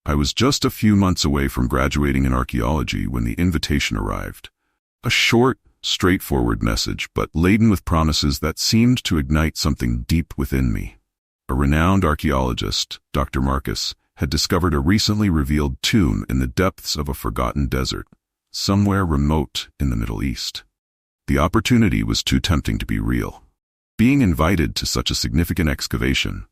I was just a few months away from graduating in archaeology when the invitation arrived. A short, straightforward message, but laden with promises that seemed to ignite something deep within me. A renowned archaeologist, Dr. Marcus, had discovered a recently revealed tomb in the depths of a forgotten desert, somewhere remote in the Middle East. The opportunity was too tempting to be real. Being invited to such a significant excavation,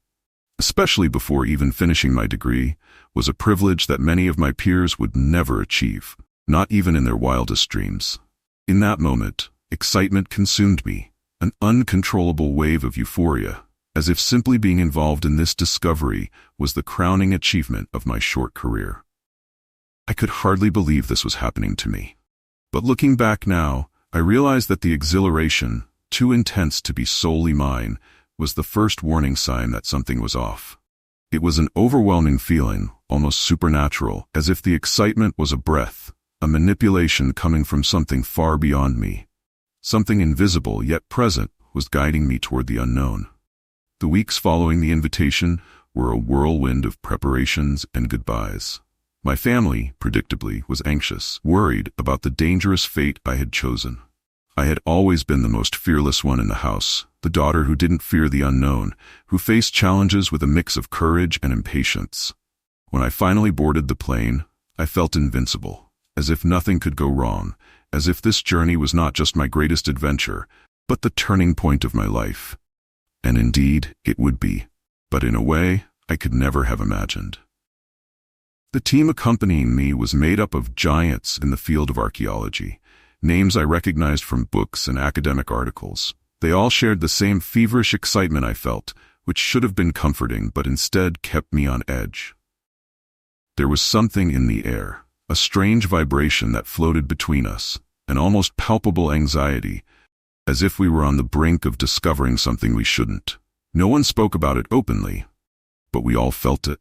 especially before even finishing my degree, was a privilege that many of my peers would never achieve, not even in their wildest dreams. In that moment, excitement consumed me, an uncontrollable wave of euphoria, as if simply being involved in this discovery was the crowning achievement of my short career. I could hardly believe this was happening to me. But looking back now, I realized that the exhilaration, too intense to be solely mine, was the first warning sign that something was off. It was an overwhelming feeling, almost supernatural, as if the excitement was a breath, a manipulation coming from something far beyond me. Something invisible yet present was guiding me toward the unknown. The weeks following the invitation were a whirlwind of preparations and goodbyes. My family, predictably, was anxious, worried about the dangerous fate I had chosen. I had always been the most fearless one in the house, the daughter who didn't fear the unknown, who faced challenges with a mix of courage and impatience. When I finally boarded the plane, I felt invincible, as if nothing could go wrong, as if this journey was not just my greatest adventure, but the turning point of my life. And indeed, it would be, but in a way I could never have imagined. The team accompanying me was made up of giants in the field of archaeology, names I recognized from books and academic articles. They all shared the same feverish excitement I felt, which should have been comforting but instead kept me on edge. There was something in the air, a strange vibration that floated between us, an almost palpable anxiety, as if we were on the brink of discovering something we shouldn't. No one spoke about it openly, but we all felt it.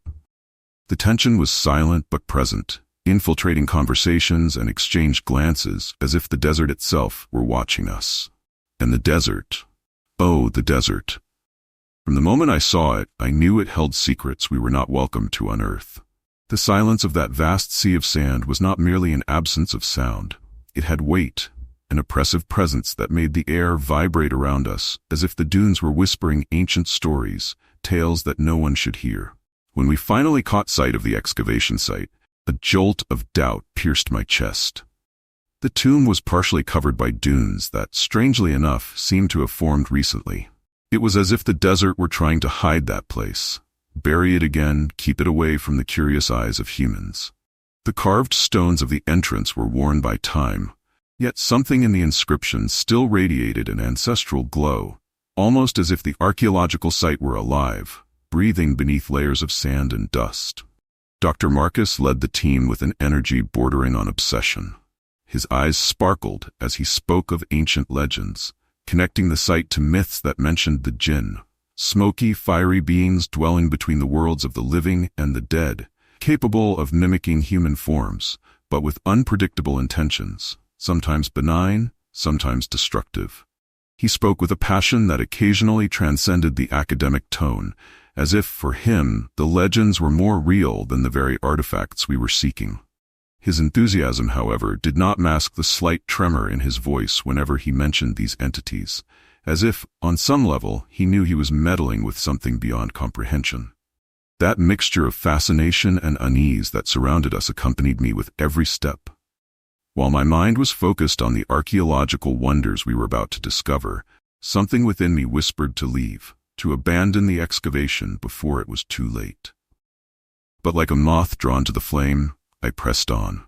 The tension was silent but present, infiltrating conversations and exchanged glances as if the desert itself were watching us. And the desert. Oh, the desert. From the moment I saw it, I knew it held secrets we were not welcome to unearth. The silence of that vast sea of sand was not merely an absence of sound. It had weight, an oppressive presence that made the air vibrate around us, as if the dunes were whispering ancient stories, tales that no one should hear. When we finally caught sight of the excavation site, a jolt of doubt pierced my chest. The tomb was partially covered by dunes that, strangely enough, seemed to have formed recently. It was as if the desert were trying to hide that place, bury it again, keep it away from the curious eyes of humans. The carved stones of the entrance were worn by time, yet something in the inscription still radiated an ancestral glow, almost as if the archaeological site were alive, breathing beneath layers of sand and dust. Dr. Marcus led the team with an energy bordering on obsession. His eyes sparkled as he spoke of ancient legends, connecting the site to myths that mentioned the Djinn, smoky, fiery beings dwelling between the worlds of the living and the dead, capable of mimicking human forms, but with unpredictable intentions, sometimes benign, sometimes destructive. He spoke with a passion that occasionally transcended the academic tone, as if, for him, the legends were more real than the very artifacts we were seeking. His enthusiasm, however, did not mask the slight tremor in his voice whenever he mentioned these entities, as if, on some level, he knew he was meddling with something beyond comprehension. That mixture of fascination and unease that surrounded us accompanied me with every step. While my mind was focused on the archaeological wonders we were about to discover, something within me whispered to leave, to abandon the excavation before it was too late. But like a moth drawn to the flame, I pressed on.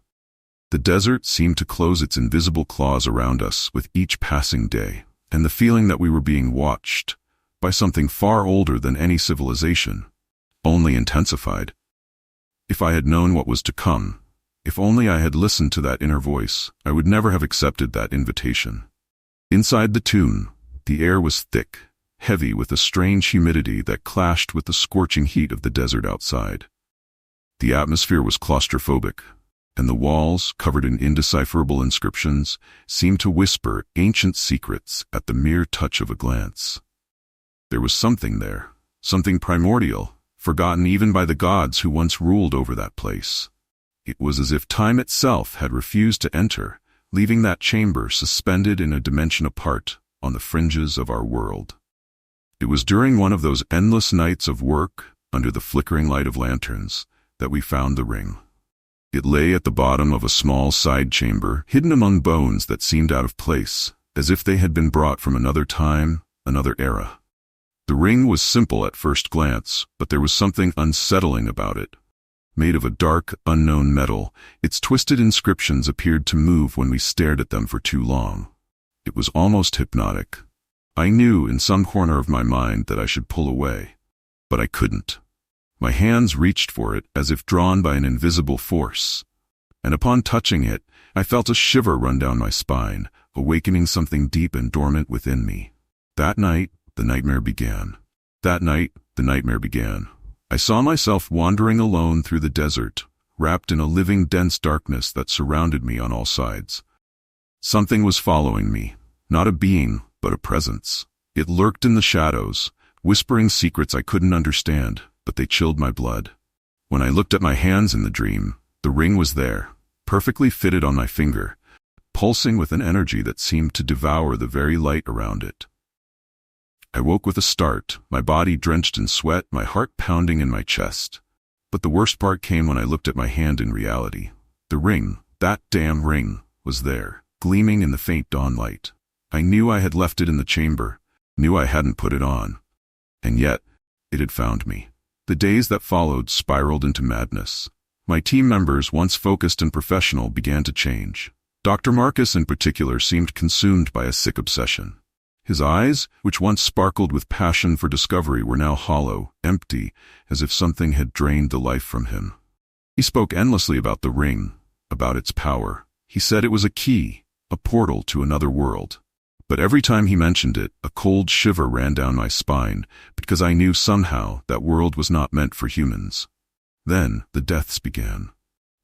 The desert seemed to close its invisible claws around us with each passing day, and the feeling that we were being watched, by something far older than any civilization, only intensified. If I had known what was to come, if only I had listened to that inner voice, I would never have accepted that invitation. Inside the tomb, the air was thick, heavy with a strange humidity that clashed with the scorching heat of the desert outside. The atmosphere was claustrophobic, and the walls, covered in indecipherable inscriptions, seemed to whisper ancient secrets at the mere touch of a glance. There was something there, something primordial, forgotten even by the gods who once ruled over that place. It was as if time itself had refused to enter, leaving that chamber suspended in a dimension apart on the fringes of our world. It was during one of those endless nights of work, under the flickering light of lanterns, that we found the ring. It lay at the bottom of a small side chamber, hidden among bones that seemed out of place, as if they had been brought from another time, another era. The ring was simple at first glance, but there was something unsettling about it. Made of a dark, unknown metal, its twisted inscriptions appeared to move when we stared at them for too long. It was almost hypnotic. I knew in some corner of my mind that I should pull away, but I couldn't. My hands reached for it as if drawn by an invisible force, and upon touching it, I felt a shiver run down my spine, awakening something deep and dormant within me. That night, the nightmare began. I saw myself wandering alone through the desert, wrapped in a living dense darkness that surrounded me on all sides. Something was following me, not a being, but a presence. It lurked in the shadows, whispering secrets I couldn't understand, but they chilled my blood. When I looked at my hands in the dream, the ring was there, perfectly fitted on my finger, pulsing with an energy that seemed to devour the very light around it. I woke with a start, my body drenched in sweat, my heart pounding in my chest. But the worst part came when I looked at my hand in reality. The ring, that damn ring, was there, gleaming in the faint dawn light. I knew I had left it in the chamber, knew I hadn't put it on. And yet, it had found me. The days that followed spiraled into madness. My team members, once focused and professional, began to change. Dr. Marcus in particular seemed consumed by a sick obsession. His eyes, which once sparkled with passion for discovery, were now hollow, empty, as if something had drained the life from him. He spoke endlessly about the ring, about its power. He said it was a key, a portal to another world. But every time he mentioned it, a cold shiver ran down my spine, because I knew somehow that world was not meant for humans. Then the deaths began.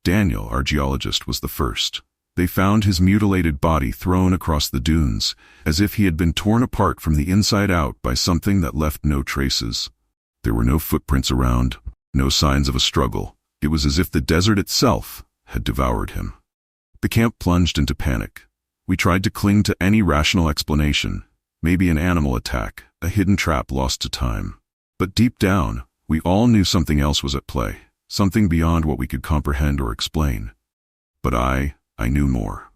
Daniel, our geologist, was the first. They found his mutilated body thrown across the dunes, as if he had been torn apart from the inside out by something that left no traces. There were no footprints around, no signs of a struggle. It was as if the desert itself had devoured him. The camp plunged into panic. We tried to cling to any rational explanation, maybe an animal attack, a hidden trap lost to time. But deep down, we all knew something else was at play, something beyond what we could comprehend or explain. But I knew more.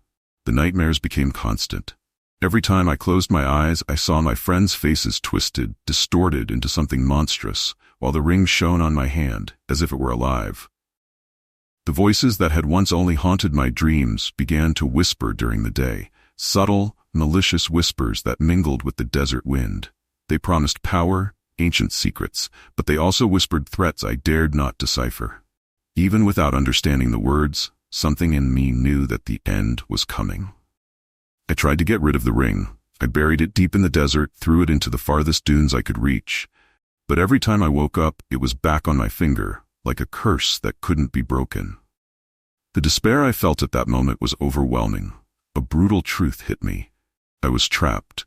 The nightmares became constant. Every time I closed my eyes, I saw my friends' faces twisted, distorted into something monstrous, while the ring shone on my hand, as if it were alive. The voices that had once only haunted my dreams began to whisper during the day, subtle, malicious whispers that mingled with the desert wind. They promised power, ancient secrets, but they also whispered threats I dared not decipher. Even without understanding the words, something in me knew that the end was coming. I tried to get rid of the ring. I buried it deep in the desert, threw it into the farthest dunes I could reach. But every time I woke up, it was back on my finger, like a curse that couldn't be broken. The despair I felt at that moment was overwhelming. A brutal truth hit me. I was trapped.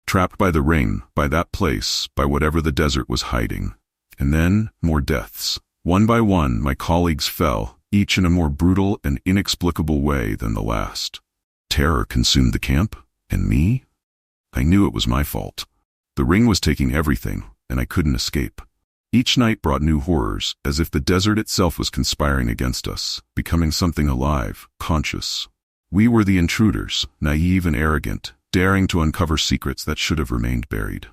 Trapped by the ring, by that place, by whatever the desert was hiding. And then, more deaths. One by one, my colleagues fell, each in a more brutal and inexplicable way than the last. Terror consumed the camp, and me? I knew it was my fault. The ring was taking everything, and I couldn't escape. Each night brought new horrors, as if the desert itself was conspiring against us, becoming something alive, conscious. We were the intruders, naive and arrogant, daring to uncover secrets that should have remained buried.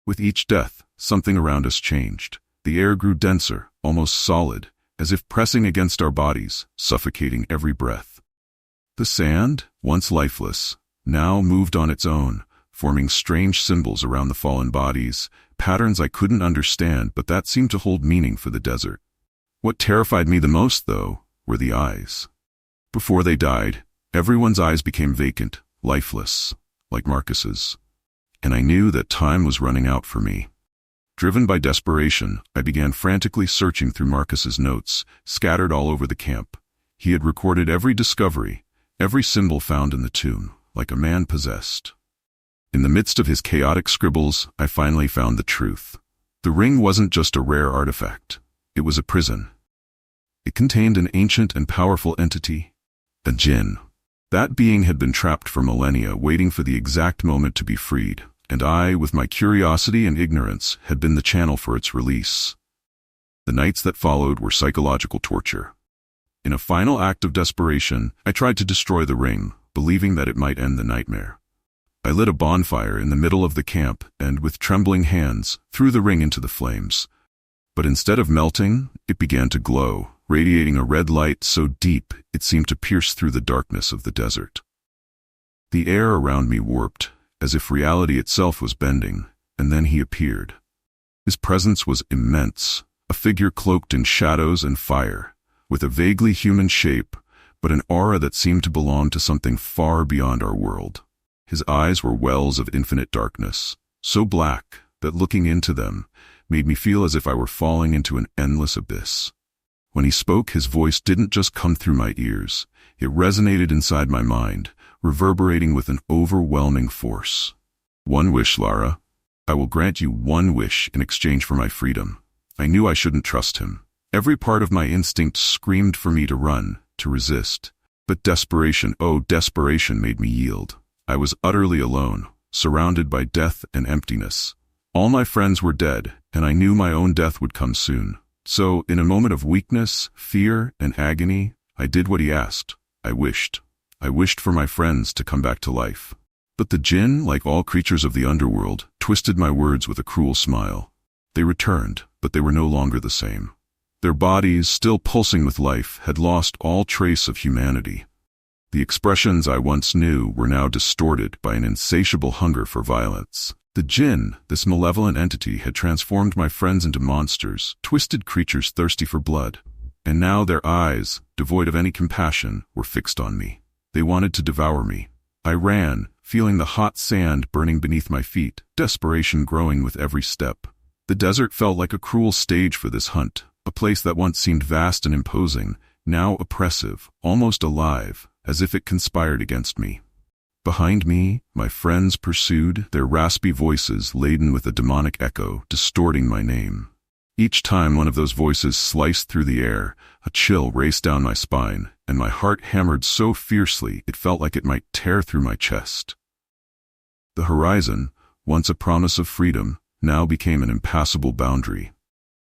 With each death, something around us changed. The air grew denser, almost solid, as if pressing against our bodies, suffocating every breath. The sand, once lifeless, now moved on its own, forming strange symbols around the fallen bodies, patterns I couldn't understand, but that seemed to hold meaning for the desert. What terrified me the most, though, were the eyes. Before they died, everyone's eyes became vacant, lifeless, like Marcus's. And I knew that time was running out for me. Driven by desperation, I began frantically searching through Marcus's notes, scattered all over the camp. He had recorded every discovery, every symbol found in the tomb, like a man possessed. In the midst of his chaotic scribbles, I finally found the truth. The ring wasn't just a rare artifact. It was a prison. It contained an ancient and powerful entity, a Djinn. That being had been trapped for millennia, waiting for the exact moment to be freed, and I, with my curiosity and ignorance, had been the channel for its release. The nights that followed were psychological torture. In a final act of desperation, I tried to destroy the ring, believing that it might end the nightmare. I lit a bonfire in the middle of the camp and, with trembling hands, threw the ring into the flames. But instead of melting, it began to glow, radiating a red light so deep it seemed to pierce through the darkness of the desert. The air around me warped, as if reality itself was bending, and then he appeared. His presence was immense, a figure cloaked in shadows and fire, with a vaguely human shape, but an aura that seemed to belong to something far beyond our world. His eyes were wells of infinite darkness, so black that looking into them made me feel as if I were falling into an endless abyss. When he spoke, his voice didn't just come through my ears. It resonated inside my mind, reverberating with an overwhelming force. "One wish, Lara. I will grant you one wish in exchange for my freedom." I knew I shouldn't trust him. Every part of my instinct screamed for me to run, to resist. But desperation, oh, desperation made me yield. I was utterly alone, surrounded by death and emptiness. All my friends were dead, and I knew my own death would come soon. So, in a moment of weakness, fear, and agony, I did what he asked. I wished. I wished for my friends to come back to life. But the Djinn, like all creatures of the underworld, twisted my words with a cruel smile. They returned, but they were no longer the same. Their bodies, still pulsing with life, had lost all trace of humanity. The expressions I once knew were now distorted by an insatiable hunger for violence. The Djinn, this malevolent entity, had transformed my friends into monsters, twisted creatures thirsty for blood. And now their eyes, devoid of any compassion, were fixed on me. They wanted to devour me. I ran, feeling the hot sand burning beneath my feet, desperation growing with every step. The desert felt like a cruel stage for this hunt, a place that once seemed vast and imposing, now oppressive, almost alive, as if it conspired against me. Behind me, my friends pursued, their raspy voices laden with a demonic echo, distorting my name. Each time one of those voices sliced through the air, a chill raced down my spine, and my heart hammered so fiercely it felt like it might tear through my chest. The horizon, once a promise of freedom, now became an impassable boundary.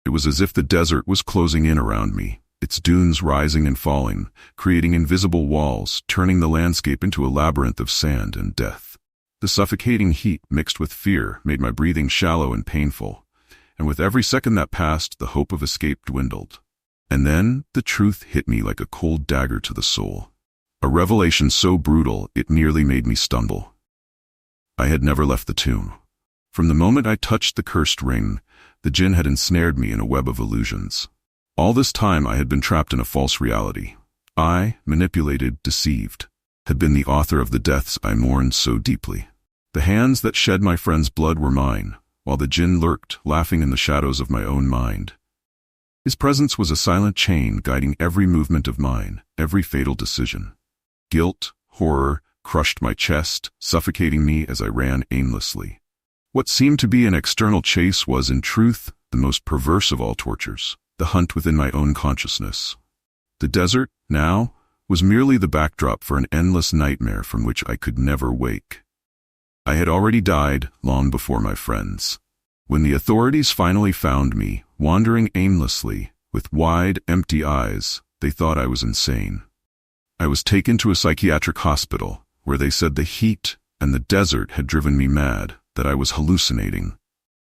It was as if the desert was closing in around me, its dunes rising and falling, creating invisible walls, turning the landscape into a labyrinth of sand and death. The suffocating heat mixed with fear made my breathing shallow and painful, and with every second that passed, the hope of escape dwindled. And then, the truth hit me like a cold dagger to the soul. A revelation so brutal, it nearly made me stumble. I had never left the tomb. From the moment I touched the cursed ring, the Djinn had ensnared me in a web of illusions. All this time I had been trapped in a false reality. I, manipulated, deceived, had been the author of the deaths I mourned so deeply. The hands that shed my friend's blood were mine, while the Djinn lurked, laughing in the shadows of my own mind. His presence was a silent chain guiding every movement of mine, every fatal decision. Guilt, horror, crushed my chest, suffocating me as I ran aimlessly. What seemed to be an external chase was, in truth, the most perverse of all tortures. The hunt within my own consciousness. The desert, now, was merely the backdrop for an endless nightmare from which I could never wake. I had already died long before my friends. When the authorities finally found me, wandering aimlessly, with wide, empty eyes, they thought I was insane. I was taken to a psychiatric hospital, where they said the heat and the desert had driven me mad, that I was hallucinating.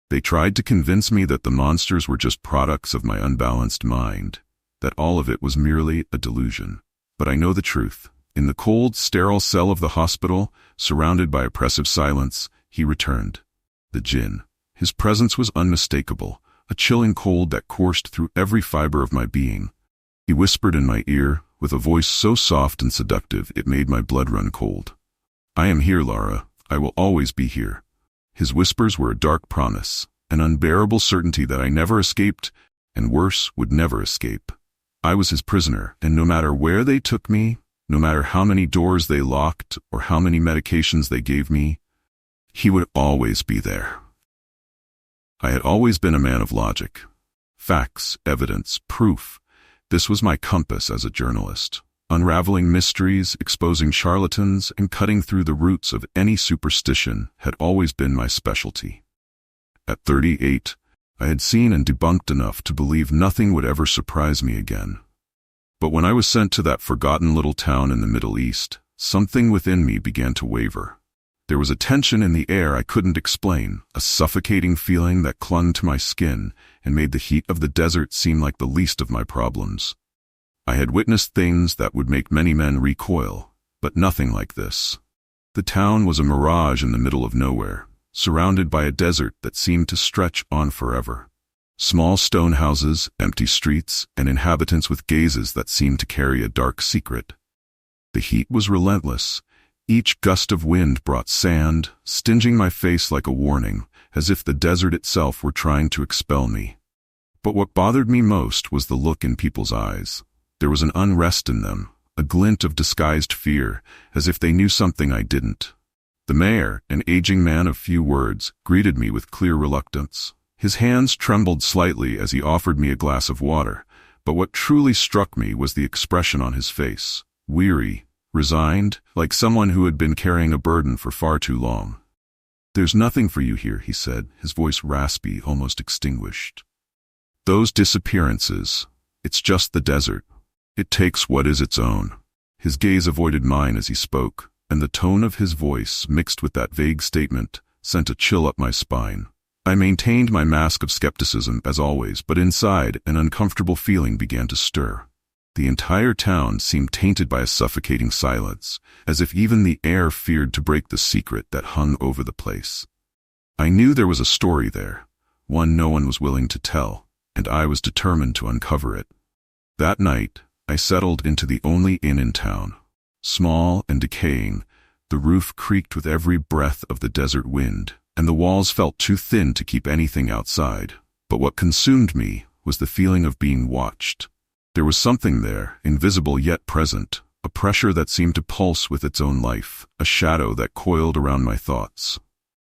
They tried to convince me that the monsters were just products of my unbalanced mind, that all of it was merely a delusion. But I know the truth. In the cold, sterile cell of the hospital, surrounded by oppressive silence, he returned. The Djinn. His presence was unmistakable, a chilling cold that coursed through every fiber of my being. He whispered in my ear, with a voice so soft and seductive it made my blood run cold. "I am here, Lara. I will always be here." His whispers were a dark promise, an unbearable certainty that I never escaped, and worse, would never escape. I was his prisoner, and no matter where they took me, no matter how many doors they locked or how many medications they gave me, he would always be there. I had always been a man of logic. Facts, evidence, proof. This was my compass as a journalist. Unraveling mysteries, exposing charlatans, and cutting through the roots of any superstition had always been my specialty. At 38, I had seen and debunked enough to believe nothing would ever surprise me again. But when I was sent to that forgotten little town in the Middle East, something within me began to waver. There was a tension in the air I couldn't explain, a suffocating feeling that clung to my skin and made the heat of the desert seem like the least of my problems. I had witnessed things that would make many men recoil, but nothing like this. The town was a mirage in the middle of nowhere, surrounded by a desert that seemed to stretch on forever. Small stone houses, empty streets, and inhabitants with gazes that seemed to carry a dark secret. The heat was relentless. Each gust of wind brought sand, stinging my face like a warning, as if the desert itself were trying to expel me. But what bothered me most was the look in people's eyes. There was an unrest in them, a glint of disguised fear, as if they knew something I didn't. The mayor, an aging man of few words, greeted me with clear reluctance. His hands trembled slightly as he offered me a glass of water, but what truly struck me was the expression on his face, weary, resigned, like someone who had been carrying a burden for far too long. "There's nothing for you here," he said, his voice raspy, almost extinguished. "Those disappearances, it's just the desert. It takes what is its own." His gaze avoided mine as he spoke, and the tone of his voice, mixed with that vague statement, sent a chill up my spine. I maintained my mask of skepticism as always, but inside, an uncomfortable feeling began to stir. The entire town seemed tainted by a suffocating silence, as if even the air feared to break the secret that hung over the place. I knew there was a story there, one no one was willing to tell, and I was determined to uncover it. That night, I settled into the only inn in town. Small and decaying, the roof creaked with every breath of the desert wind, and the walls felt too thin to keep anything outside. But what consumed me was the feeling of being watched. There was something there, invisible yet present, a pressure that seemed to pulse with its own life, a shadow that coiled around my thoughts.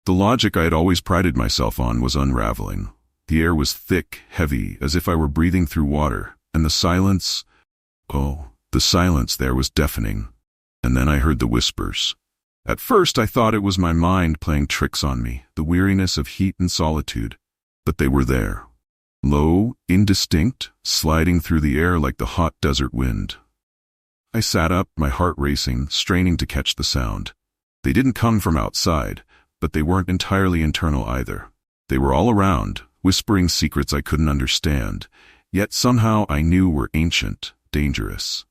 The logic I had always prided myself on was unraveling. The air was thick, heavy, as if I were breathing through water, and the silence there was deafening. And then I heard the whispers. At first I thought it was my mind playing tricks on me, the weariness of heat and solitude. But they were there. Low, indistinct, sliding through the air like the hot desert wind. I sat up, my heart racing, straining to catch the sound. They didn't come from outside, but they weren't entirely internal either. They were all around, whispering secrets I couldn't understand, yet somehow I knew were ancient, dangerous.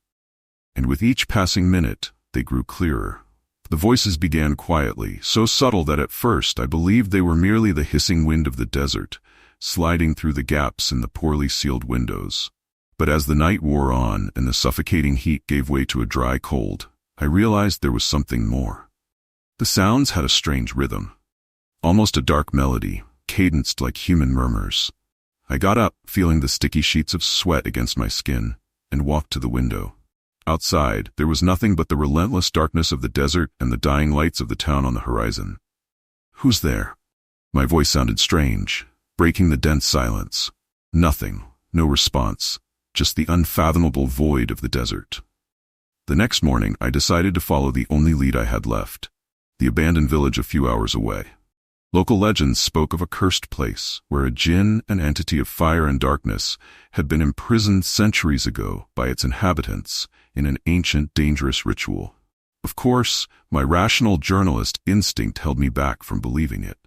And with each passing minute, they grew clearer. The voices began quietly, so subtle that at first I believed they were merely the hissing wind of the desert, sliding through the gaps in the poorly sealed windows. But as the night wore on and the suffocating heat gave way to a dry cold, I realized there was something more. The sounds had a strange rhythm, almost a dark melody, cadenced like human murmurs. I got up, feeling the sticky sheets of sweat against my skin, and walked to the window. Outside, there was nothing but the relentless darkness of the desert and the dying lights of the town on the horizon. "Who's there?" My voice sounded strange, breaking the dense silence. Nothing, no response, just the unfathomable void of the desert. The next morning, I decided to follow the only lead I had left, the abandoned village a few hours away. Local legends spoke of a cursed place where a Djinn, an entity of fire and darkness, had been imprisoned centuries ago by its inhabitants in an ancient, dangerous ritual. Of course, my rational journalist instinct held me back from believing it.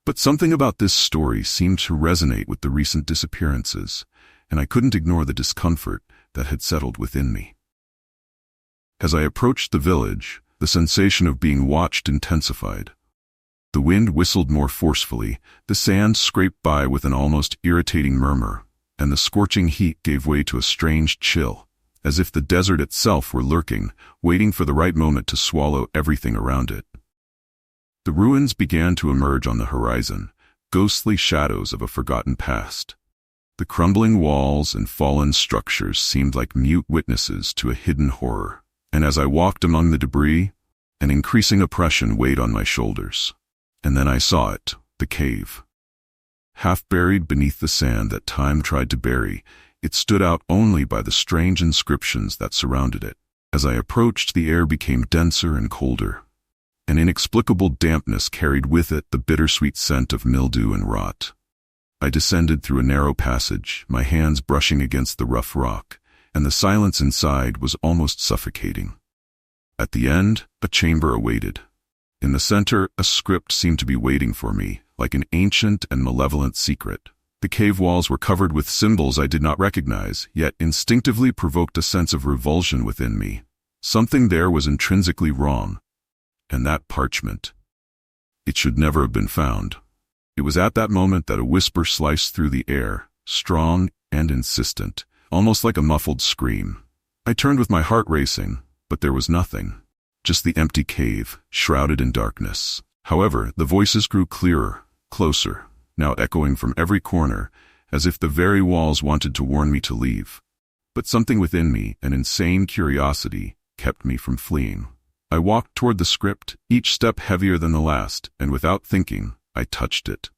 But something about this story seemed to resonate with the recent disappearances, and I couldn't ignore the discomfort that had settled within me. As I approached the village, the sensation of being watched intensified. The wind whistled more forcefully, the sand scraped by with an almost irritating murmur, and the scorching heat gave way to a strange chill, as if the desert itself were lurking, waiting for the right moment to swallow everything around it. The ruins began to emerge on the horizon, ghostly shadows of a forgotten past. The crumbling walls and fallen structures seemed like mute witnesses to a hidden horror, and as I walked among the debris, an increasing oppression weighed on my shoulders. And then I saw it, the cave. half buried beneath the sand that time tried to bury. It stood out only by the strange inscriptions that surrounded it. As I approached, the air became denser and colder. An inexplicable dampness carried with it the bittersweet scent of mildew and rot. I descended through a narrow passage, my hands brushing against the rough rock, and the silence inside was almost suffocating. At the end, a chamber awaited. In the center, a script seemed to be waiting for me, like an ancient and malevolent secret. The cave walls were covered with symbols I did not recognize, yet instinctively provoked a sense of revulsion within me. Something there was intrinsically wrong. And that parchment. It should never have been found. It was at that moment that a whisper sliced through the air, strong and insistent, almost like a muffled scream. I turned with my heart racing, but there was nothing. Just the empty cave, shrouded in darkness. However, the voices grew clearer, closer, now echoing from every corner, as if the very walls wanted to warn me to leave. But something within me, an insane curiosity, kept me from fleeing. I walked toward the script, each step heavier than the last, and without thinking, I touched it.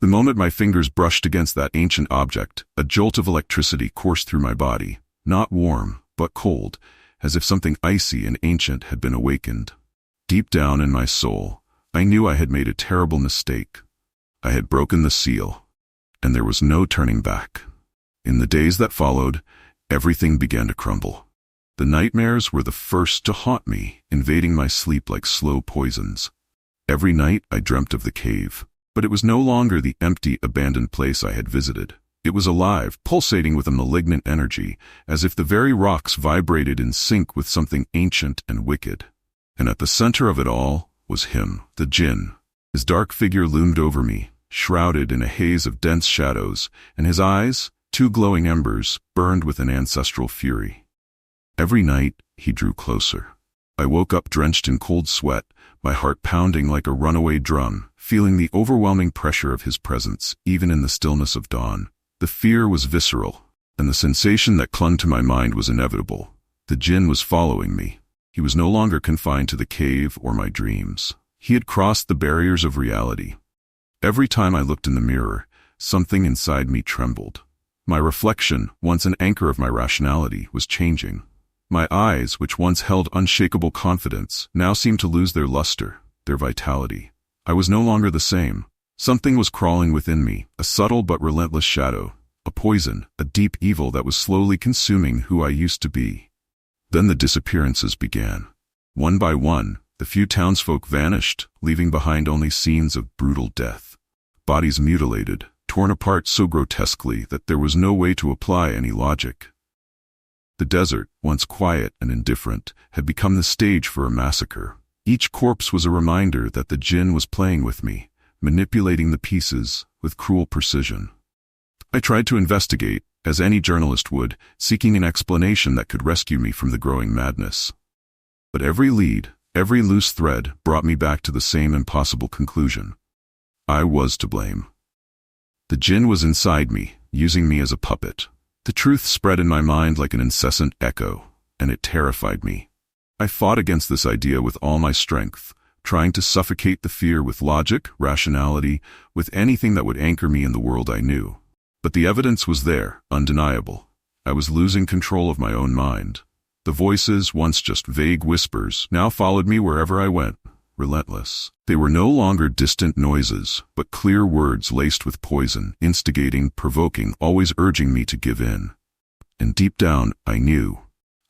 The moment my fingers brushed against that ancient object, a jolt of electricity coursed through my body, not warm, but cold, as if something icy and ancient had been awakened. Deep down in my soul, I knew I had made a terrible mistake. I had broken the seal, and there was no turning back. In the days that followed, everything began to crumble. The nightmares were the first to haunt me, invading my sleep like slow poisons. Every night I dreamt of the cave, but it was no longer the empty, abandoned place I had visited. It was alive, pulsating with a malignant energy, as if the very rocks vibrated in sync with something ancient and wicked. And at the center of it all was him, the Djinn. His dark figure loomed over me, shrouded in a haze of dense shadows, and his eyes, two glowing embers, burned with an ancestral fury. Every night, he drew closer. I woke up drenched in cold sweat, my heart pounding like a runaway drum, feeling the overwhelming pressure of his presence, even in the stillness of dawn. The fear was visceral, and the sensation that clung to my mind was inevitable. The Djinn was following me. He was no longer confined to the cave or my dreams. He had crossed the barriers of reality. Every time I looked in the mirror, something inside me trembled. My reflection, once an anchor of my rationality, was changing. My eyes, which once held unshakable confidence, now seemed to lose their luster, their vitality. I was no longer the same. Something was crawling within me, a subtle but relentless shadow, a poison, a deep evil that was slowly consuming who I used to be. Then the disappearances began. One by one, the few townsfolk vanished, leaving behind only scenes of brutal death. Bodies mutilated, torn apart so grotesquely that there was no way to apply any logic. The desert, once quiet and indifferent, had become the stage for a massacre. Each corpse was a reminder that the Djinn was playing with me, manipulating the pieces with cruel precision. I tried to investigate, as any journalist would, seeking an explanation that could rescue me from the growing madness. But every lead, every loose thread, brought me back to the same impossible conclusion. I was to blame. The Djinn was inside me, using me as a puppet. The truth spread in my mind like an incessant echo, and it terrified me. I fought against this idea with all my strength, trying to suffocate the fear with logic, rationality, with anything that would anchor me in the world I knew. But the evidence was there, undeniable. I was losing control of my own mind. The voices, once just vague whispers, now followed me wherever I went, relentless. They were no longer distant noises, but clear words laced with poison, instigating, provoking, always urging me to give in. And deep down, I knew.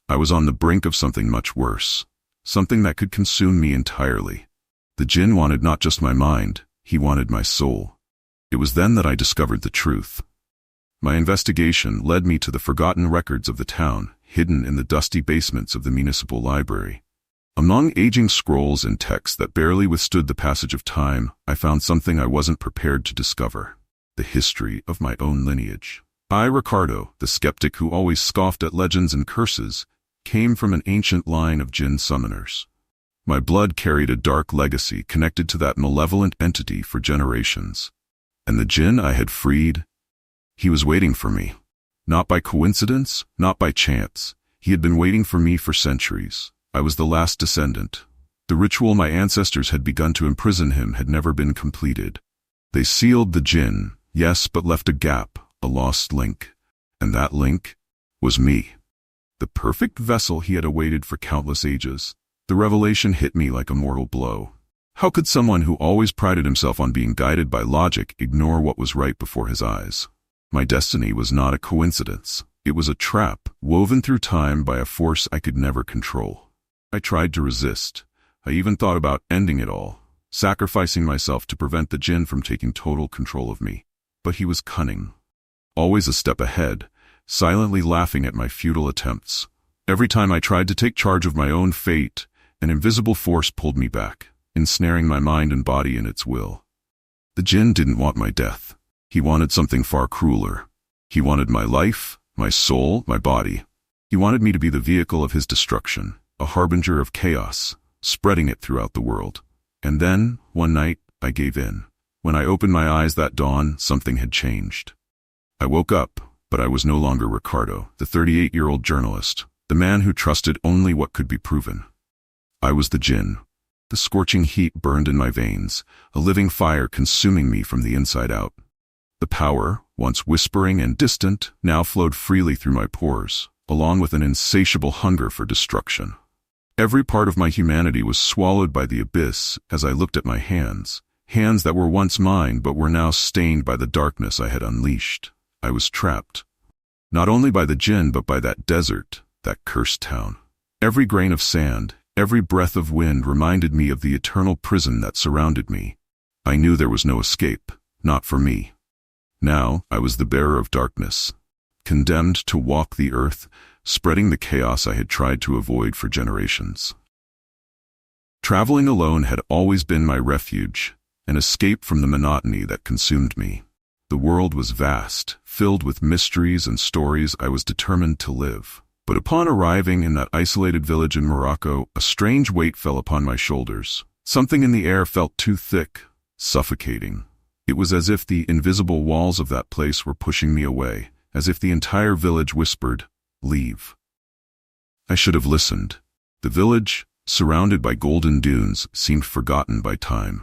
I was on the brink of something much worse. Something that could consume me entirely. The Djinn wanted not just my mind, he wanted my soul. It was then that I discovered the truth. My investigation led me to the forgotten records of the town, hidden in the dusty basements of the municipal library. Among aging scrolls and texts that barely withstood the passage of time, I found something I wasn't prepared to discover: the history of my own lineage. I, Ricardo, the skeptic who always scoffed at legends and curses, came from an ancient line of Djinn summoners. My blood carried a dark legacy connected to that malevolent entity for generations. And the Djinn I had freed, he was waiting for me. Not by coincidence, not by chance. He had been waiting for me for centuries. I was the last descendant. The ritual my ancestors had begun to imprison him had never been completed. They sealed the Djinn, Yes, but left a gap, a lost link. And that link was me. The perfect vessel he had awaited for countless ages. The revelation hit me like a mortal blow. How could someone who always prided himself on being guided by logic ignore what was right before his eyes? My destiny was not a coincidence. It was a trap, woven through time by a force I could never control. I tried to resist. I even thought about ending it all, sacrificing myself to prevent the Djinn from taking total control of me. But he was cunning. Always a step ahead, silently laughing at my futile attempts. Every time I tried to take charge of my own fate, an invisible force pulled me back, ensnaring my mind and body in its will. The Djinn didn't want my death. He wanted something far crueler. He wanted my life, my soul, my body. He wanted me to be the vehicle of his destruction, a harbinger of chaos, spreading it throughout the world. And then, one night, I gave in. When I opened my eyes that dawn, something had changed. I woke up, but I was no longer Ricardo, the 38-year-old journalist, the man who trusted only what could be proven. I was the Djinn. The scorching heat burned in my veins, a living fire consuming me from the inside out. The power, once whispering and distant, now flowed freely through my pores, along with an insatiable hunger for destruction. Every part of my humanity was swallowed by the abyss as I looked at my hands that were once mine but were now stained by the darkness I had unleashed. I was trapped. Not only by the Djinn but by that desert, that cursed town. Every grain of sand, every breath of wind reminded me of the eternal prison that surrounded me. I knew there was no escape, not for me. Now I was the bearer of darkness, condemned to walk the earth, spreading the chaos I had tried to avoid for generations. Traveling alone had always been my refuge, an escape from the monotony that consumed me. The world was vast, filled with mysteries and stories I was determined to live. But upon arriving in that isolated village in Morocco, a strange weight fell upon my shoulders. Something in the air felt too thick, suffocating. It was as if the invisible walls of that place were pushing me away, as if the entire village whispered, "Leave." I should have listened. The village, surrounded by golden dunes, seemed forgotten by time.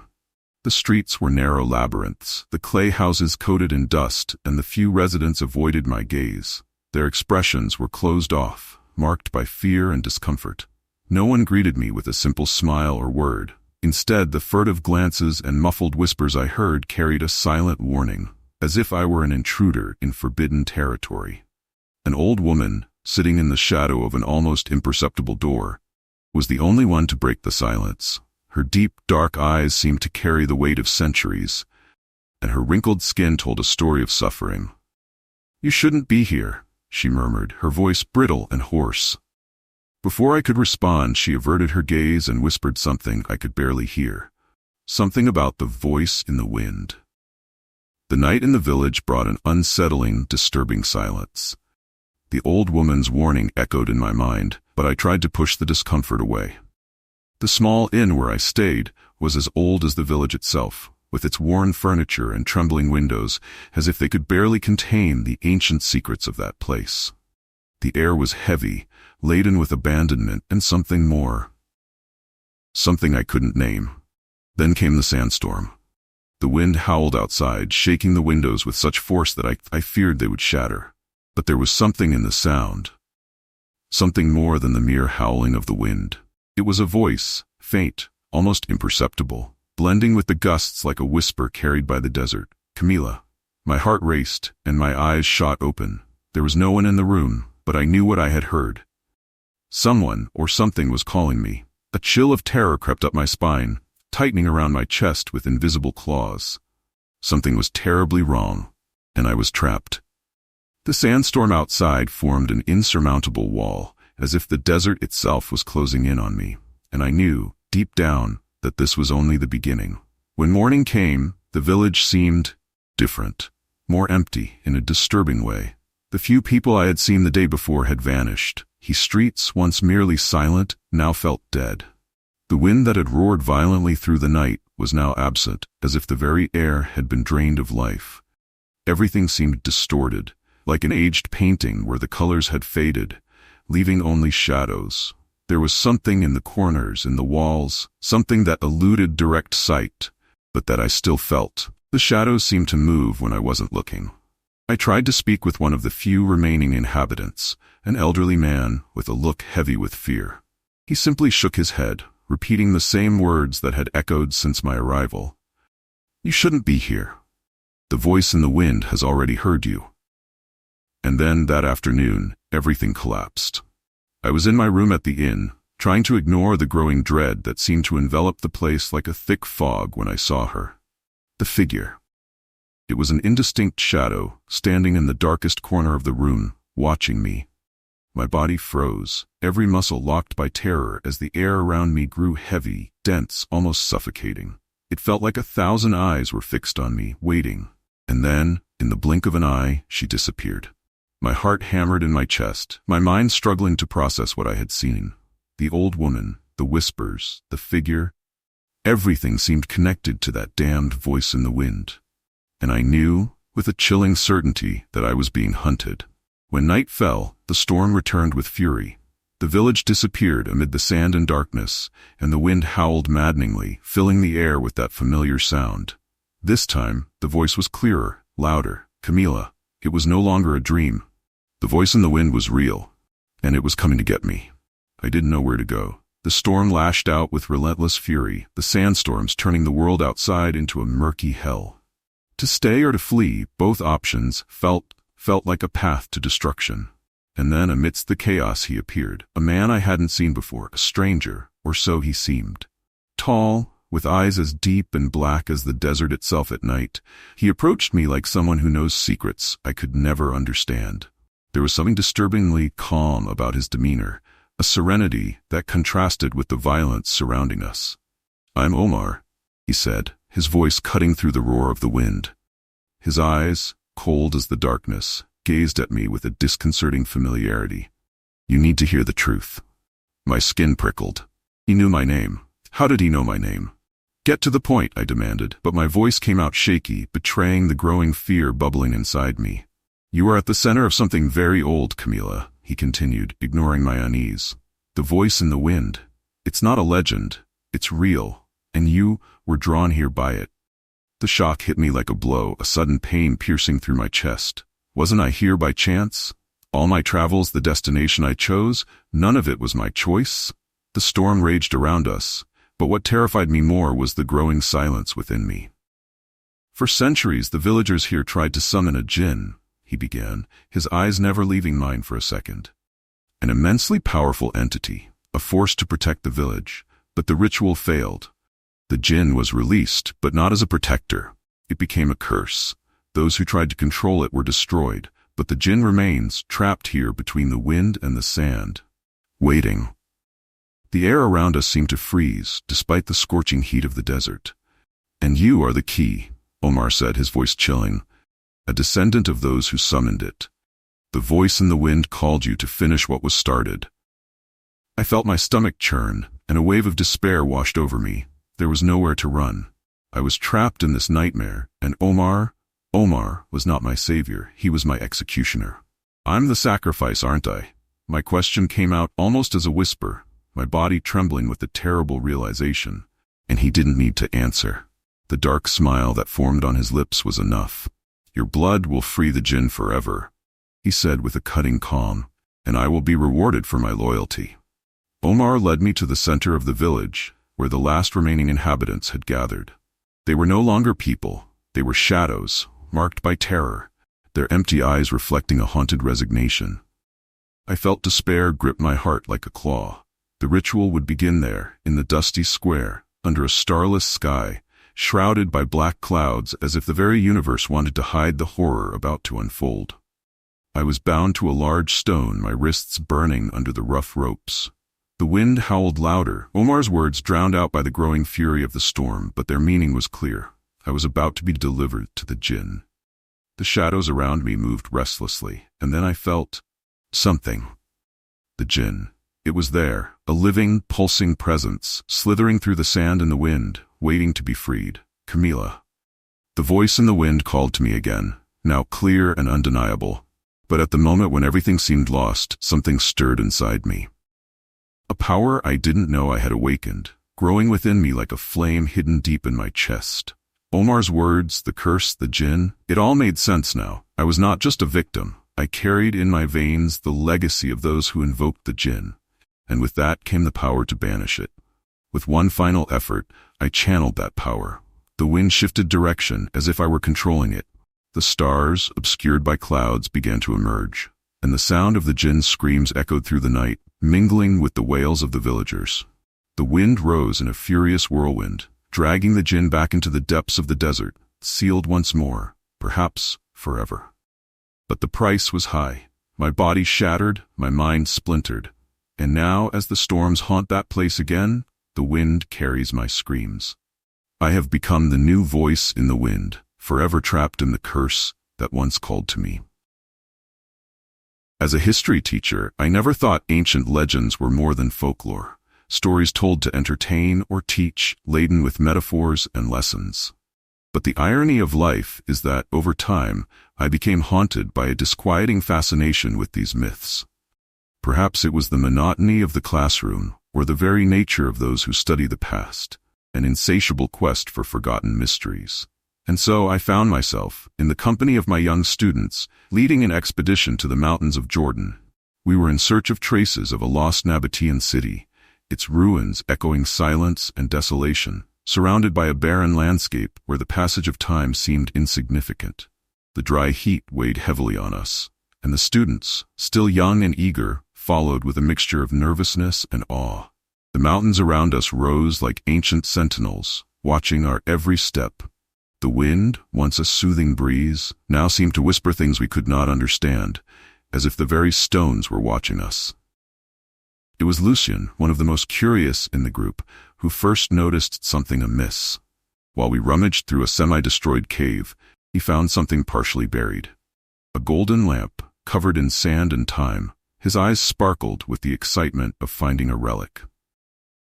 The streets were narrow labyrinths, the clay houses coated in dust, and the few residents avoided my gaze. Their expressions were closed off, marked by fear and discomfort. No one greeted me with a simple smile or word. Instead, the furtive glances and muffled whispers I heard carried a silent warning, as if I were an intruder in forbidden territory. An old woman, sitting in the shadow of an almost imperceptible door, was the only one to break the silence. Her deep, dark eyes seemed to carry the weight of centuries, and her wrinkled skin told a story of suffering. "You shouldn't be here," she murmured, her voice brittle and hoarse. Before I could respond, she averted her gaze and whispered something I could barely hear. Something about the voice in the wind. The night in the village brought an unsettling, disturbing silence. The old woman's warning echoed in my mind, but I tried to push the discomfort away. The small inn where I stayed was as old as the village itself, with its worn furniture and trembling windows, as if they could barely contain the ancient secrets of that place. The air was heavy, laden with abandonment and something more. Something I couldn't name. Then came the sandstorm. The wind howled outside, shaking the windows with such force that I feared they would shatter. But there was something in the sound. Something more than the mere howling of the wind. It was a voice, faint, almost imperceptible, blending with the gusts like a whisper carried by the desert. "Camila." My heart raced, and my eyes shot open. There was no one in the room, but I knew what I had heard. Someone or something was calling me. A chill of terror crept up my spine, tightening around my chest with invisible claws. Something was terribly wrong, and I was trapped. The sandstorm outside formed an insurmountable wall, as if the desert itself was closing in on me, and I knew, deep down, that this was only the beginning. When morning came, the village seemed different, more empty in a disturbing way. The few people I had seen the day before had vanished. The streets, once merely silent, now felt dead. The wind that had roared violently through the night was now absent, as if the very air had been drained of life. Everything seemed distorted, like an aged painting where the colors had faded, leaving only shadows. There was something in the corners, in the walls, something that eluded direct sight, but that I still felt. The shadows seemed to move when I wasn't looking. I tried to speak with one of the few remaining inhabitants, an elderly man with a look heavy with fear. He simply shook his head, repeating the same words that had echoed since my arrival. "You shouldn't be here. The voice in the wind has already heard you." And then, that afternoon, everything collapsed. I was in my room at the inn, trying to ignore the growing dread that seemed to envelop the place like a thick fog when I saw her. The figure. It was an indistinct shadow, standing in the darkest corner of the room, watching me. My body froze, every muscle locked by terror as the air around me grew heavy, dense, almost suffocating. It felt like 1,000 eyes were fixed on me, waiting. And then, in the blink of an eye, she disappeared. My heart hammered in my chest, my mind struggling to process what I had seen. The old woman, the whispers, the figure. Everything seemed connected to that damned voice in the wind. And I knew, with a chilling certainty, that I was being hunted. When night fell, the storm returned with fury. The village disappeared amid the sand and darkness, and the wind howled maddeningly, filling the air with that familiar sound. This time, the voice was clearer, louder. Camila. It was no longer a dream. The voice in the wind was real, and it was coming to get me. I didn't know where to go. The storm lashed out with relentless fury, the sandstorms turning the world outside into a murky hell. To stay or to flee, both options felt like a path to destruction. And then amidst the chaos he appeared, a man I hadn't seen before, a stranger, or so he seemed. Tall, with eyes as deep and black as the desert itself at night, he approached me like someone who knows secrets I could never understand. There was something disturbingly calm about his demeanor, a serenity that contrasted with the violence surrounding us. "I'm Omar," he said, his voice cutting through the roar of the wind. His eyes, cold as the darkness, gazed at me with a disconcerting familiarity. "You need to hear the truth." My skin prickled. He knew my name. How did he know my name? "Get to the point," I demanded, but my voice came out shaky, betraying the growing fear bubbling inside me. "You are at the center of something very old, Camila," he continued, ignoring my unease. "The voice in the wind. It's not a legend. It's real, and you were drawn here by it." The shock hit me like a blow, a sudden pain piercing through my chest. Wasn't I here by chance? All my travels, the destination I chose, none of it was my choice? The storm raged around us, but what terrified me more was the growing silence within me. "For centuries, the villagers here tried to summon a Djinn," he began, his eyes never leaving mine for a second. "An immensely powerful entity, a force to protect the village, but the ritual failed. The Djinn was released, but not as a protector. It became a curse. Those who tried to control it were destroyed, but the Djinn remains, trapped here between the wind and the sand, waiting." The air around us seemed to freeze, despite the scorching heat of the desert. "And you are the key," Omar said, his voice chilling. "A descendant of those who summoned it. The voice in the wind called you to finish what was started." I felt my stomach churn, and a wave of despair washed over me. There was nowhere to run. I was trapped in this nightmare, and Omar was not my savior, he was my executioner. "I'm the sacrifice, aren't I?" My question came out almost as a whisper, my body trembling with the terrible realization. And he didn't need to answer. The dark smile that formed on his lips was enough. "Your blood will free the Djinn forever," he said with a cutting calm, "and I will be rewarded for my loyalty." Omar led me to the center of the village, where the last remaining inhabitants had gathered. They were no longer people, they were shadows, marked by terror, their empty eyes reflecting a haunted resignation. I felt despair grip my heart like a claw. The ritual would begin there, in the dusty square, under a starless sky, shrouded by black clouds as if the very universe wanted to hide the horror about to unfold. I was bound to a large stone, my wrists burning under the rough ropes. The wind howled louder, Omar's words drowned out by the growing fury of the storm, but their meaning was clear. I was about to be delivered to the Djinn. The shadows around me moved restlessly, and then I felt something. The Djinn. It was there, a living, pulsing presence, slithering through the sand and the wind, waiting to be freed. "Camila." The voice in the wind called to me again, now clear and undeniable. But at the moment when everything seemed lost, something stirred inside me. A power I didn't know I had awakened, growing within me like a flame hidden deep in my chest. Omar's words, the curse, the Djinn, it all made sense now. I was not just a victim. I carried in my veins the legacy of those who invoked the Djinn, and with that came the power to banish it. With one final effort, I channeled that power. The wind shifted direction as if I were controlling it. The stars, obscured by clouds, began to emerge, and the sound of the Djinn's screams echoed through the night, mingling with the wails of the villagers. The wind rose in a furious whirlwind, dragging the Djinn back into the depths of the desert, sealed once more, perhaps forever. But the price was high. My body shattered, my mind splintered, and now as the storms haunt that place again, the wind carries my screams. I have become the new voice in the wind, forever trapped in the curse that once called to me. As a history teacher, I never thought ancient legends were more than folklore, stories told to entertain or teach, laden with metaphors and lessons. But the irony of life is that, over time, I became haunted by a disquieting fascination with these myths. Perhaps it was the monotony of the classroom, or the very nature of those who study the past, an insatiable quest for forgotten mysteries. And so I found myself, in the company of my young students, leading an expedition to the mountains of Jordan. We were in search of traces of a lost Nabatean city, its ruins echoing silence and desolation, surrounded by a barren landscape where the passage of time seemed insignificant. The dry heat weighed heavily on us, and the students, still young and eager, followed with a mixture of nervousness and awe. The mountains around us rose like ancient sentinels, watching our every step. The wind, once a soothing breeze, now seemed to whisper things we could not understand, as if the very stones were watching us. It was Lucien, one of the most curious in the group, who first noticed something amiss. While we rummaged through a semi-destroyed cave, he found something partially buried. A golden lamp, covered in sand and time. His eyes sparkled with the excitement of finding a relic.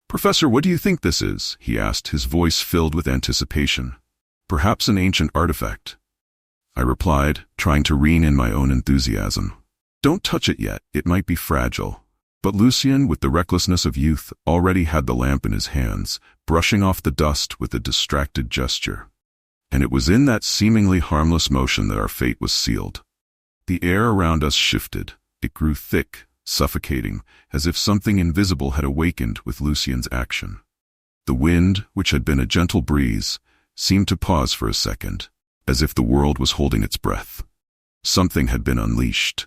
"Professor, what do you think this is?" he asked, his voice filled with anticipation. "Perhaps an ancient artifact," I replied, trying to rein in my own enthusiasm. "Don't touch it yet, it might be fragile." But Lucien, with the recklessness of youth, already had the lamp in his hands, brushing off the dust with a distracted gesture. And it was in that seemingly harmless motion that our fate was sealed. The air around us shifted. It grew thick, suffocating, as if something invisible had awakened with Lucien's action. The wind, which had been a gentle breeze, seemed to pause for a second, as if the world was holding its breath. Something had been unleashed.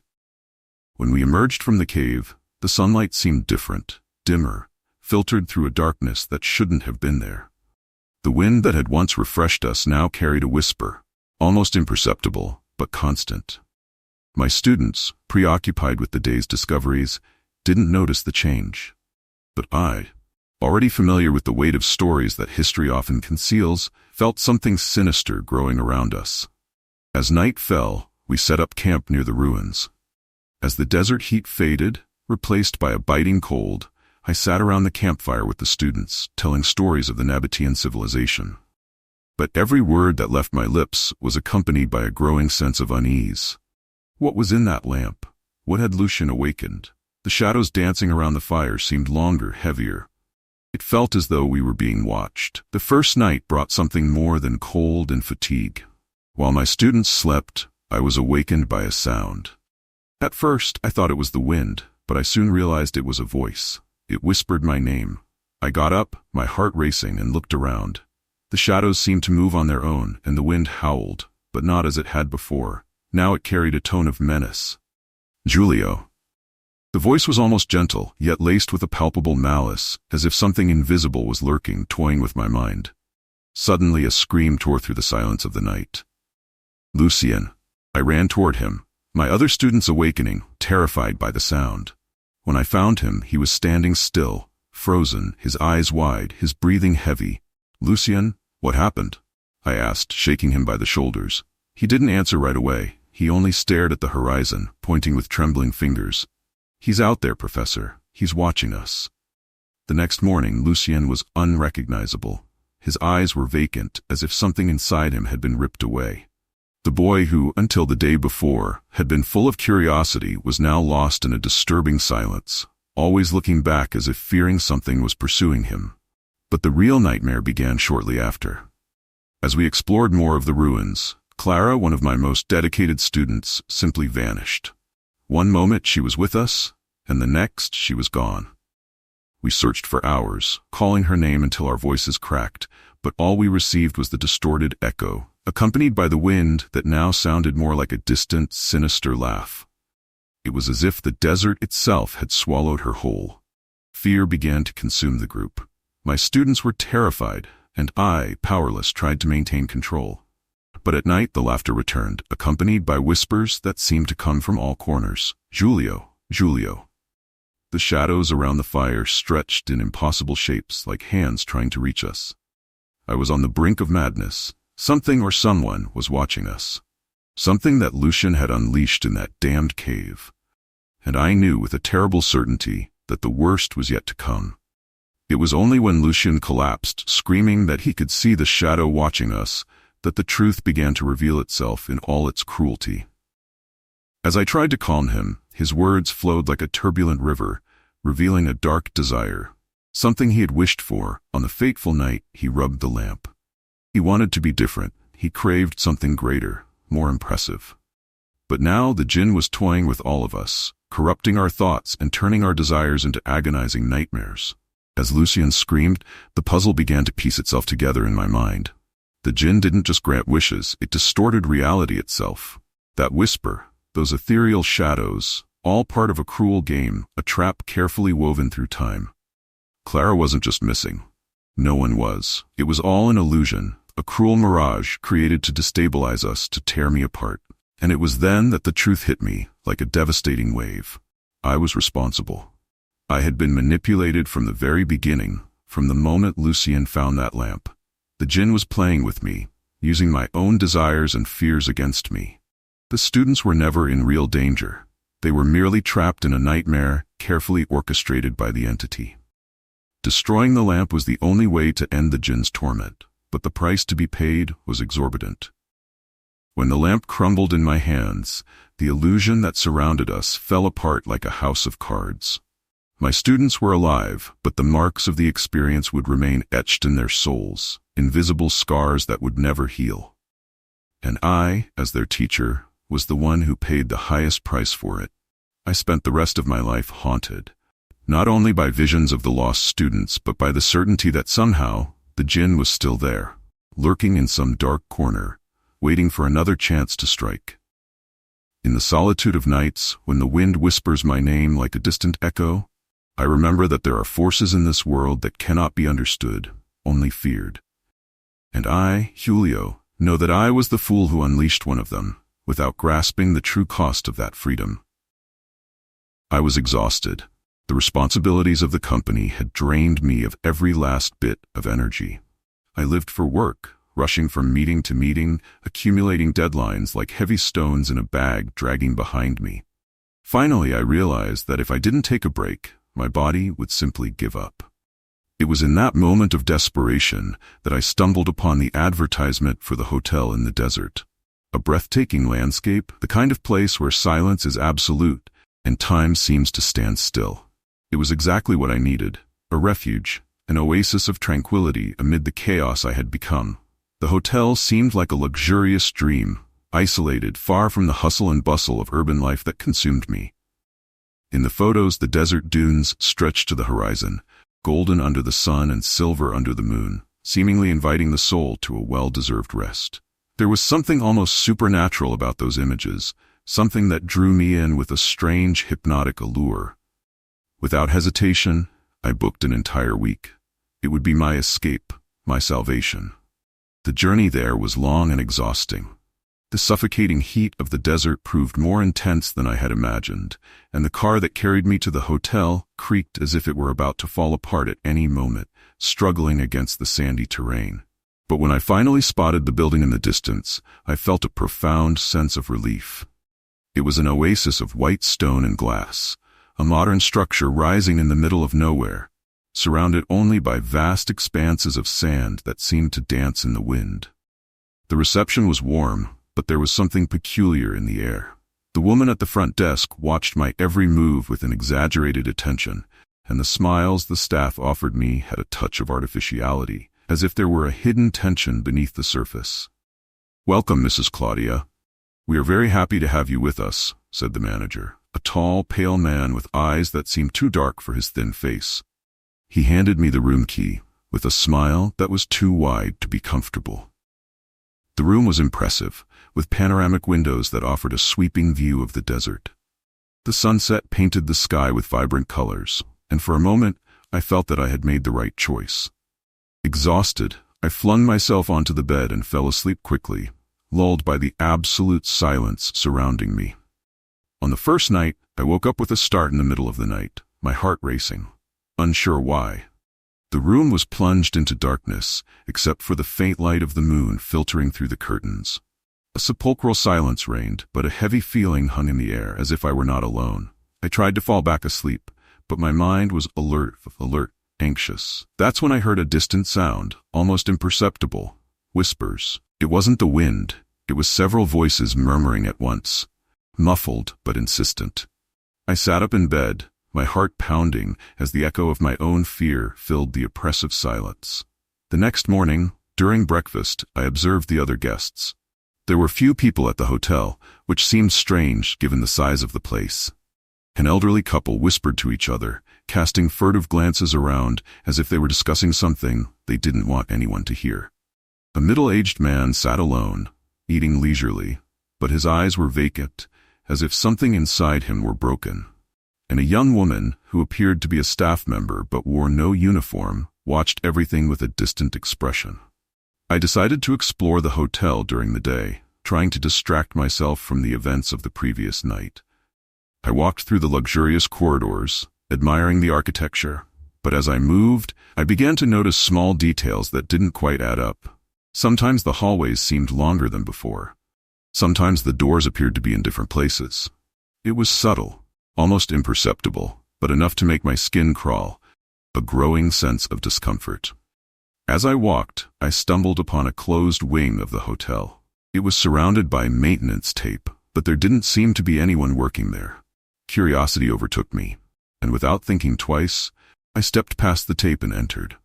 When we emerged from the cave, the sunlight seemed different, dimmer, filtered through a darkness that shouldn't have been there. The wind that had once refreshed us now carried a whisper, almost imperceptible, but constant. My students, preoccupied with the day's discoveries, didn't notice the change. But I, already familiar with the weight of stories that history often conceals, felt something sinister growing around us. As night fell, we set up camp near the ruins. As the desert heat faded, replaced by a biting cold, I sat around the campfire with the students, telling stories of the Nabatean civilization. But every word that left my lips was accompanied by a growing sense of unease. What was in that lamp? What had Lucien awakened? The shadows dancing around the fire seemed longer, heavier. It felt as though we were being watched. The first night brought something more than cold and fatigue. While my students slept, I was awakened by a sound. At first, I thought it was the wind, but I soon realized it was a voice. It whispered my name. I got up, my heart racing, and looked around. The shadows seemed to move on their own, and the wind howled, but not as it had before. Now it carried a tone of menace. "Giulio." The voice was almost gentle, yet laced with a palpable malice, as if something invisible was lurking, toying with my mind. Suddenly a scream tore through the silence of the night. "Lucien." I ran toward him, my other students awakening, terrified by the sound. When I found him, he was standing still, frozen, his eyes wide, his breathing heavy. "Lucien, what happened?" I asked, shaking him by the shoulders. He didn't answer right away. He only stared at the horizon, pointing with trembling fingers. "He's out there, Professor. He's watching us." The next morning, Lucien was unrecognizable. His eyes were vacant, as if something inside him had been ripped away. The boy who, until the day before, had been full of curiosity was now lost in a disturbing silence, always looking back as if fearing something was pursuing him. But the real nightmare began shortly after. As we explored more of the ruins, Clara, one of my most dedicated students, simply vanished. One moment she was with us, and the next she was gone. We searched for hours, calling her name until our voices cracked, but all we received was the distorted echo, accompanied by the wind that now sounded more like a distant, sinister laugh. It was as if the desert itself had swallowed her whole. Fear began to consume the group. My students were terrified, and I, powerless, tried to maintain control. But at night the laughter returned, accompanied by whispers that seemed to come from all corners. Giulio, Giulio. The shadows around the fire stretched in impossible shapes like hands trying to reach us. I was on the brink of madness. Something or someone was watching us. Something that Lucien had unleashed in that damned cave. And I knew with a terrible certainty that the worst was yet to come. It was only when Lucien collapsed, screaming that he could see the shadow watching us, that the truth began to reveal itself in all its cruelty. As I tried to calm him, his words flowed like a turbulent river, revealing a dark desire, something he had wished for on the fateful night he rubbed the lamp. He wanted to be different. He craved something greater, more impressive. But now the Djinn was toying with all of us, corrupting our thoughts and turning our desires into agonizing nightmares. As Lucien screamed, the puzzle began to piece itself together in my mind. The Djinn didn't just grant wishes, it distorted reality itself. That whisper, those ethereal shadows, all part of a cruel game, a trap carefully woven through time. Clara wasn't just missing. No one was. It was all an illusion, a cruel mirage created to destabilize us, to tear me apart. And it was then that the truth hit me, like a devastating wave. I was responsible. I had been manipulated from the very beginning, from the moment Lucien found that lamp. The Djinn was playing with me, using my own desires and fears against me. The students were never in real danger. They were merely trapped in a nightmare, carefully orchestrated by the entity. Destroying the lamp was the only way to end the Djinn's torment, but the price to be paid was exorbitant. When the lamp crumbled in my hands, the illusion that surrounded us fell apart like a house of cards. My students were alive, but the marks of the experience would remain etched in their souls, invisible scars that would never heal. And I, as their teacher, was the one who paid the highest price for it. I spent the rest of my life haunted, not only by visions of the lost students, but by the certainty that somehow the Djinn was still there, lurking in some dark corner, waiting for another chance to strike. In the solitude of nights, when the wind whispers my name like a distant echo, I remember that there are forces in this world that cannot be understood, only feared. And I, Giulio, know that I was the fool who unleashed one of them, without grasping the true cost of that freedom. I was exhausted. The responsibilities of the company had drained me of every last bit of energy. I lived for work, rushing from meeting to meeting, accumulating deadlines like heavy stones in a bag dragging behind me. Finally, I realized that if I didn't take a break, my body would simply give up. It was in that moment of desperation that I stumbled upon the advertisement for the hotel in the desert. A breathtaking landscape, the kind of place where silence is absolute and time seems to stand still. It was exactly what I needed, a refuge, an oasis of tranquility amid the chaos I had become. The hotel seemed like a luxurious dream, isolated, far from the hustle and bustle of urban life that consumed me. In the photos, the desert dunes stretched to the horizon, golden under the sun and silver under the moon, seemingly inviting the soul to a well-deserved rest. There was something almost supernatural about those images, something that drew me in with a strange, hypnotic allure. Without hesitation, I booked an entire week. It would be my escape, my salvation. The journey there was long and exhausting. The suffocating heat of the desert proved more intense than I had imagined, and the car that carried me to the hotel creaked as if it were about to fall apart at any moment, struggling against the sandy terrain. But when I finally spotted the building in the distance, I felt a profound sense of relief. It was an oasis of white stone and glass, a modern structure rising in the middle of nowhere, surrounded only by vast expanses of sand that seemed to dance in the wind. The reception was warm, but there was something peculiar in the air. The woman at the front desk watched my every move with an exaggerated attention, and the smiles the staff offered me had a touch of artificiality, as if there were a hidden tension beneath the surface. "Welcome, Mrs. Claudia. We are very happy to have you with us," said the manager, a tall, pale man with eyes that seemed too dark for his thin face. He handed me the room key, with a smile that was too wide to be comfortable. The room was impressive, with panoramic windows that offered a sweeping view of the desert. The sunset painted the sky with vibrant colors, and for a moment I felt that I had made the right choice. Exhausted, I flung myself onto the bed and fell asleep quickly, lulled by the absolute silence surrounding me. On the first night, I woke up with a start in the middle of the night, my heart racing, unsure why. The room was plunged into darkness, except for the faint light of the moon filtering through the curtains. A sepulchral silence reigned, but a heavy feeling hung in the air, as if I were not alone. I tried to fall back asleep, but my mind was alert, anxious. That's when I heard a distant sound, almost imperceptible. Whispers. It wasn't the wind, it was several voices murmuring at once, muffled but insistent. I sat up in bed, my heart pounding as the echo of my own fear filled the oppressive silence. The next morning, during breakfast, I observed the other guests. There were few people at the hotel, which seemed strange given the size of the place. An elderly couple whispered to each other, casting furtive glances around as if they were discussing something they didn't want anyone to hear. A middle-aged man sat alone, eating leisurely, but his eyes were vacant, as if something inside him were broken. And a young woman, who appeared to be a staff member but wore no uniform, watched everything with a distant expression. I decided to explore the hotel during the day, trying to distract myself from the events of the previous night. I walked through the luxurious corridors, admiring the architecture, but as I moved, I began to notice small details that didn't quite add up. Sometimes the hallways seemed longer than before. Sometimes the doors appeared to be in different places. It was subtle, almost imperceptible, but enough to make my skin crawl, a growing sense of discomfort. As I walked, I stumbled upon a closed wing of the hotel. It was surrounded by maintenance tape, but there didn't seem to be anyone working there. Curiosity overtook me, and without thinking twice, I stepped past the tape and entered.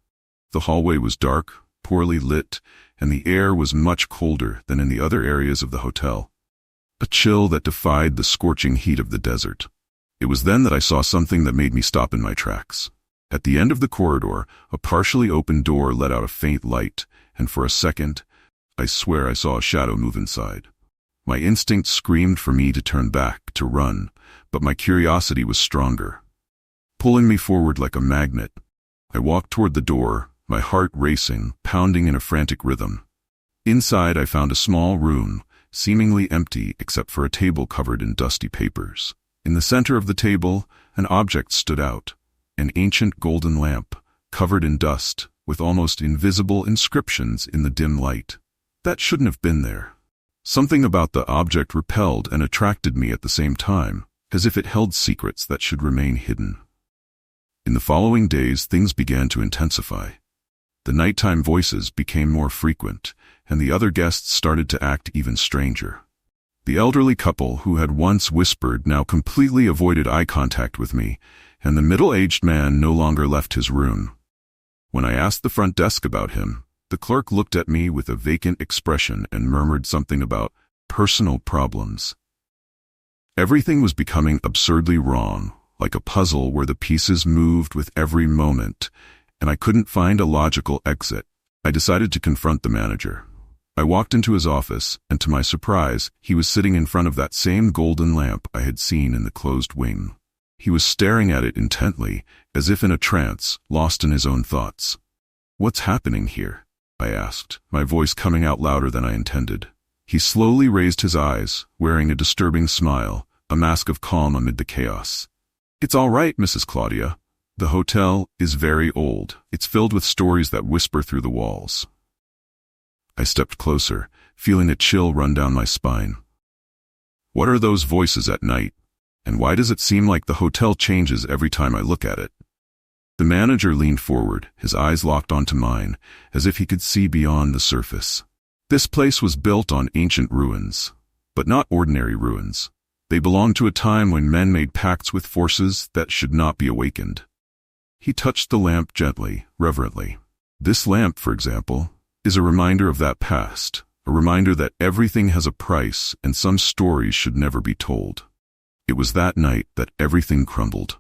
The hallway was dark, poorly lit, and the air was much colder than in the other areas of the hotel. A chill that defied the scorching heat of the desert. It was then that I saw something that made me stop in my tracks. At the end of the corridor, a partially open door let out a faint light, and for a second, I swear I saw a shadow move inside. My instinct screamed for me to turn back, to run, but my curiosity was stronger. Pulling me forward like a magnet, I walked toward the door, my heart racing, pounding in a frantic rhythm. Inside I found a small room, seemingly empty except for a table covered in dusty papers. In the center of the table, an object stood out, an ancient golden lamp, covered in dust, with almost invisible inscriptions in the dim light. That shouldn't have been there. Something about the object repelled and attracted me at the same time, as if it held secrets that should remain hidden. In the following days, things began to intensify. The nighttime voices became more frequent, and the other guests started to act even stranger. The elderly couple who had once whispered now completely avoided eye contact with me, and the middle-aged man no longer left his room. When I asked the front desk about him, the clerk looked at me with a vacant expression and murmured something about personal problems. Everything was becoming absurdly wrong, like a puzzle where the pieces moved with every moment, and I couldn't find a logical exit. I decided to confront the manager. I walked into his office, and to my surprise, he was sitting in front of that same golden lamp I had seen in the closed wing. He was staring at it intently, as if in a trance, lost in his own thoughts. "What's happening here?" I asked, my voice coming out louder than I intended. He slowly raised his eyes, wearing a disturbing smile, a mask of calm amid the chaos. "It's all right, Mrs. Claudia. The hotel is very old. It's filled with stories that whisper through the walls." I stepped closer, feeling a chill run down my spine. "What are those voices at night? And why does it seem like the hotel changes every time I look at it?" The manager leaned forward, his eyes locked onto mine, as if he could see beyond the surface. This place was built on ancient ruins, but not ordinary ruins. They belonged to a time when men made pacts with forces that should not be awakened. He touched the lamp gently, reverently. This lamp, for example, is a reminder of that past, a reminder that everything has a price and some stories should never be told. It was that night that everything crumbled.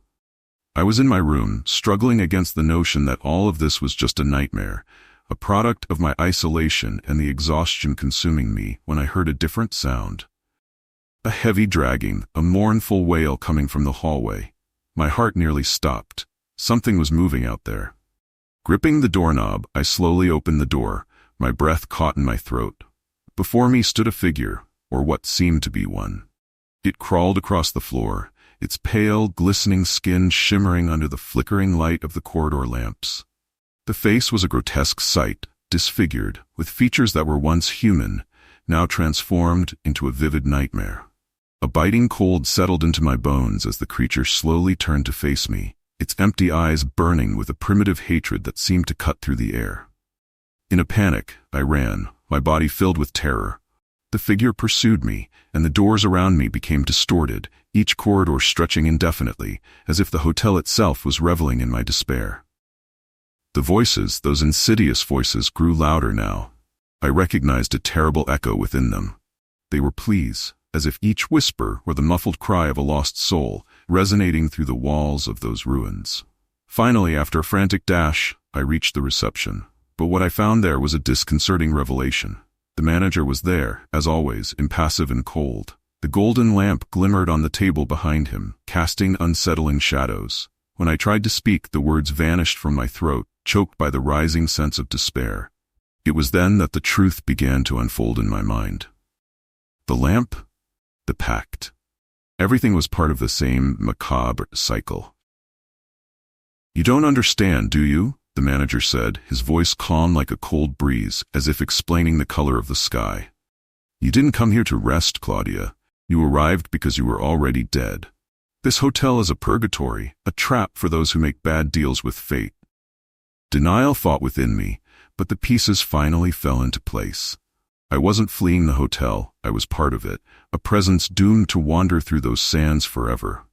I was in my room, struggling against the notion that all of this was just a nightmare, a product of my isolation and the exhaustion consuming me, when I heard a different sound. A heavy dragging, a mournful wail coming from the hallway. My heart nearly stopped. Something was moving out there. Gripping the doorknob, I slowly opened the door, my breath caught in my throat. Before me stood a figure, or what seemed to be one. It crawled across the floor, its pale, glistening skin shimmering under the flickering light of the corridor lamps. The face was a grotesque sight, disfigured, with features that were once human, now transformed into a vivid nightmare. A biting cold settled into my bones as the creature slowly turned to face me, its empty eyes burning with a primitive hatred that seemed to cut through the air. In a panic, I ran, my body filled with terror. The figure pursued me, and the doors around me became distorted, each corridor stretching indefinitely, as if the hotel itself was reveling in my despair. The voices, those insidious voices, grew louder now. I recognized a terrible echo within them. They were pleas, as if each whisper were the muffled cry of a lost soul, resonating through the walls of those ruins. Finally, after a frantic dash, I reached the reception. But what I found there was a disconcerting revelation. The manager was there, as always, impassive and cold. The golden lamp glimmered on the table behind him, casting unsettling shadows. When I tried to speak, the words vanished from my throat, choked by the rising sense of despair. It was then that the truth began to unfold in my mind. The lamp? The pact. Everything was part of the same macabre cycle. "You don't understand, do you?" the manager said, his voice calm like a cold breeze, as if explaining the color of the sky. "You didn't come here to rest, Claudia. You arrived because you were already dead. This hotel is a purgatory, a trap for those who make bad deals with fate." Denial fought within me, but the pieces finally fell into place. I wasn't fleeing the hotel, I was part of it, a presence doomed to wander through those sands forever.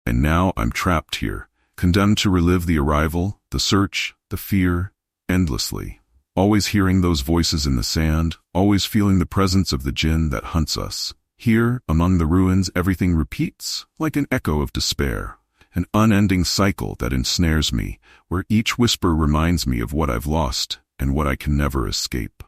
And now I'm trapped here, condemned to relive the arrival, the search, the fear, endlessly. Always hearing those voices in the sand, always feeling the presence of the Djinn that hunts us. Here, among the ruins, everything repeats, like an echo of despair. An unending cycle that ensnares me, where each whisper reminds me of what I've lost and what I can never escape.